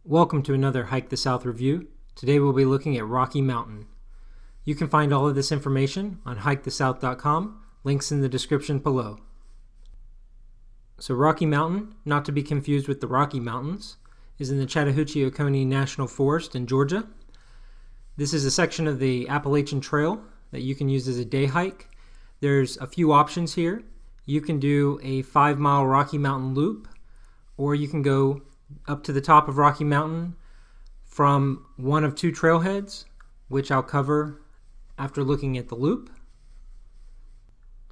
Welcome to another Hike the South review. Today we'll be looking at Rocky Mountain. You can find all of this information on hikethesouth.com, links in the description below. So Rocky Mountain, not to be confused with the Rocky Mountains, is in the Chattahoochee-Oconee National Forest in Georgia. This is a section of the Appalachian Trail that you can use as a day hike. There's a few options here. You can do a 5-mile Rocky Mountain loop, or you can go up to the top of Rocky Mountain from one of two trailheads, which I'll cover after looking at the loop.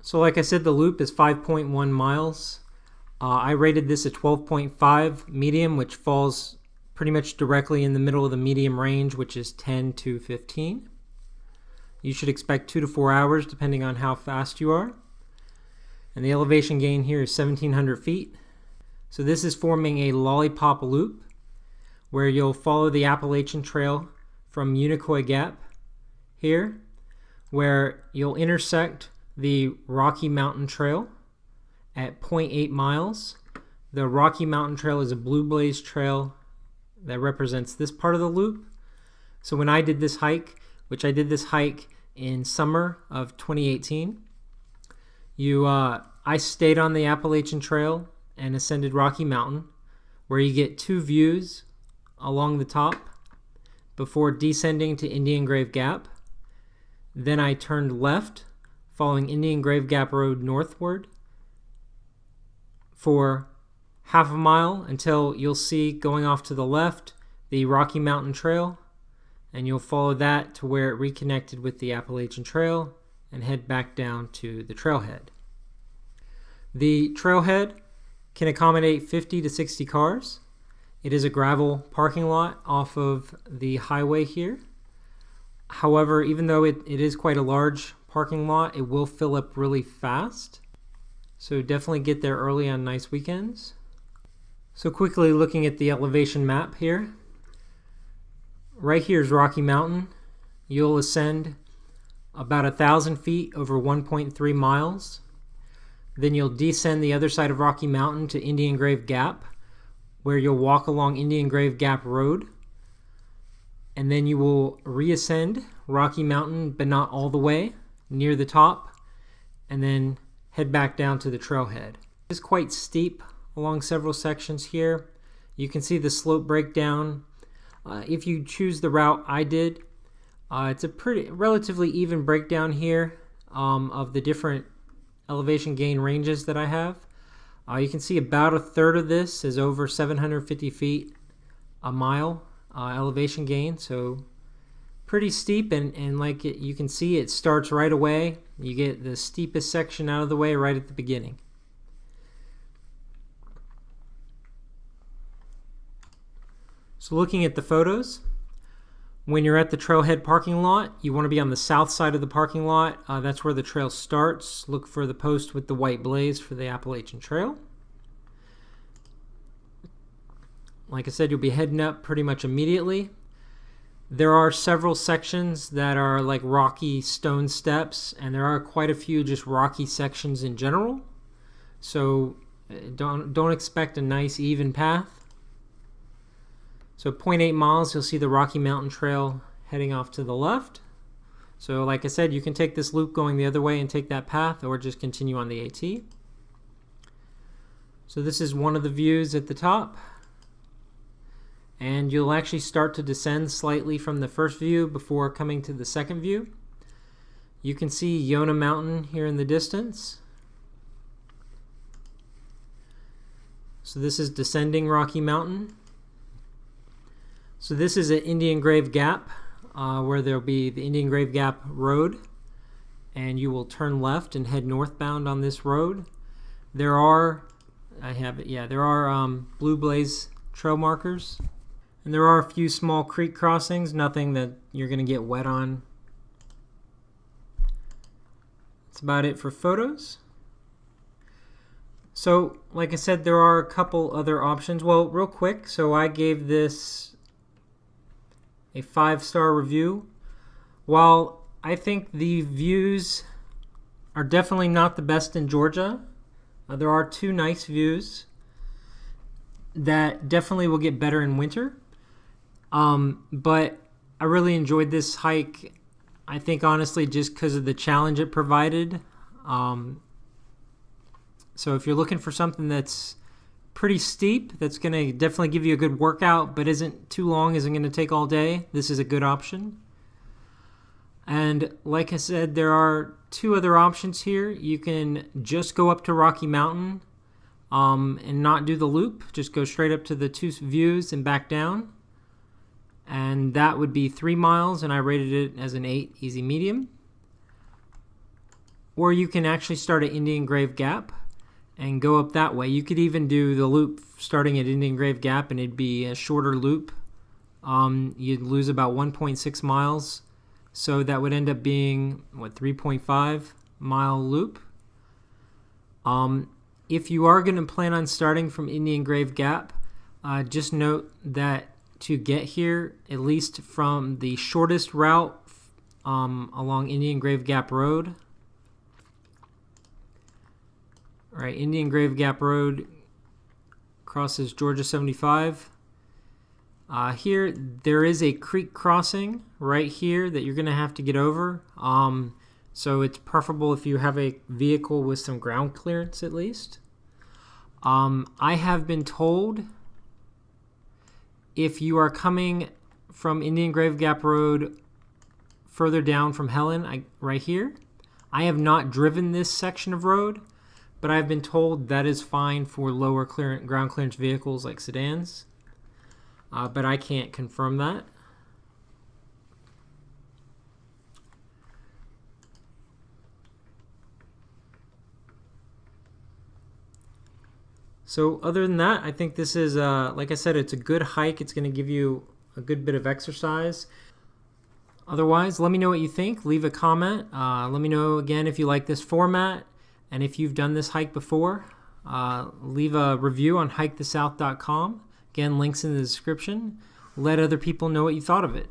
So like I said, the loop is 5.1 miles. I rated this a 12.5 medium, which falls pretty much directly in the middle of the medium range, which is 10 to 15. You should expect 2 to 4 hours depending on how fast you are. And the elevation gain here is 1,700 feet. So this is forming a lollipop loop where you'll follow the Appalachian Trail from Unicoi Gap here, where you'll intersect the Rocky Mountain Trail at 0.8 miles. The Rocky Mountain Trail is a blue blaze trail that represents this part of the loop. So when I did this hike, which I did this hike in summer of 2018, I stayed on the Appalachian Trail and ascended Rocky Mountain, where you get two views along the top before descending to Indian Grave Gap. Then I turned left following Indian Grave Gap Road northward for half a mile until you'll see going off to the left the Rocky Mountain Trail, and you'll follow that to where it reconnected with the Appalachian Trail and head back down to the trailhead. The trailhead can accommodate 50 to 60 cars. It is a gravel parking lot off of the highway here. However, even though it is quite a large parking lot, it will fill up really fast. So definitely get there early on nice weekends. So quickly looking at the elevation map here. Right here is Rocky Mountain. You'll ascend about 1,000 feet over 1.3 miles. Then you'll descend the other side of Rocky Mountain to Indian Grave Gap, where you'll walk along Indian Grave Gap Road. And then you will reascend Rocky Mountain, but not all the way, near the top, and then head back down to the trailhead. It's quite steep along several sections here. You can see the slope breakdown. If you choose the route I did, it's a relatively even breakdown here of the different elevation gain ranges that I have. You can see about a third of this is over 750 feet a mile elevation gain, so pretty steep, and like you can see, it starts right away. You get the steepest section out of the way right at the beginning. So looking at the photos, when you're at the trailhead parking lot, you want to be on the south side of the parking lot. That's where the trail starts. Look for the post with the white blaze for the Appalachian Trail. Like I said, you'll be heading up pretty much immediately. There are several sections that are like rocky stone steps, and there are quite a few just rocky sections in general. So don't expect a nice even path. So 0.8 miles, you'll see the Rocky Mountain Trail heading off to the left. So like I said, you can take this loop going the other way and take that path, or just continue on the AT. So this is one of the views at the top. And you'll actually start to descend slightly from the first view before coming to the second view. You can see Yonah Mountain here in the distance. So this is descending Rocky Mountain. So this is at Indian Grave Gap, where there'll be the Indian Grave Gap Road, and you will turn left and head northbound on this road. There are blue blaze trail markers, and there are a few small creek crossings, nothing that you're going to get wet on. That's about it for photos. So like I said, there are a couple other options. Well, real quick, so I gave this a 5-star review. While I think the views are definitely not the best in Georgia, there are two nice views that definitely will get better in winter. But I really enjoyed this hike. I think honestly just because of the challenge it provided. So if you're looking for something that's pretty steep, that's going to definitely give you a good workout, but isn't too long, isn't going to take all day, this is a good option. And like I said, there are two other options here. You can just go up to Rocky Mountain and not do the loop. Just go straight up to the two views and back down. And that would be 3 miles, and I rated it as an 8 easy medium. Or you can actually start at Indian Grave Gap and go up that way. You could even do the loop starting at Indian Grave Gap, and it'd be a shorter loop. You'd lose about 1.6 miles. So that would end up being, 3.5 mile loop. If you are going to plan on starting from Indian Grave Gap, just note that to get here, at least from the shortest route along Indian Grave Gap Road. All right, Indian Grave Gap Road crosses Georgia 75. Here, there is a creek crossing right here that you're going to have to get over. So it's preferable if you have a vehicle with some ground clearance at least. I have been told if you are coming from Indian Grave Gap Road further down from Helen, right here, I have not driven this section of road, but I've been told that is fine for lower ground clearance vehicles like sedans. But I can't confirm that. So other than that, I think this is, like I said, it's a good hike. It's going to give you a good bit of exercise. Otherwise, let me know what you think. Leave a comment. Let me know again if you like this format, and if you've done this hike before. Leave a review on hikethesouth.com. Again, links in the description. Let other people know what you thought of it.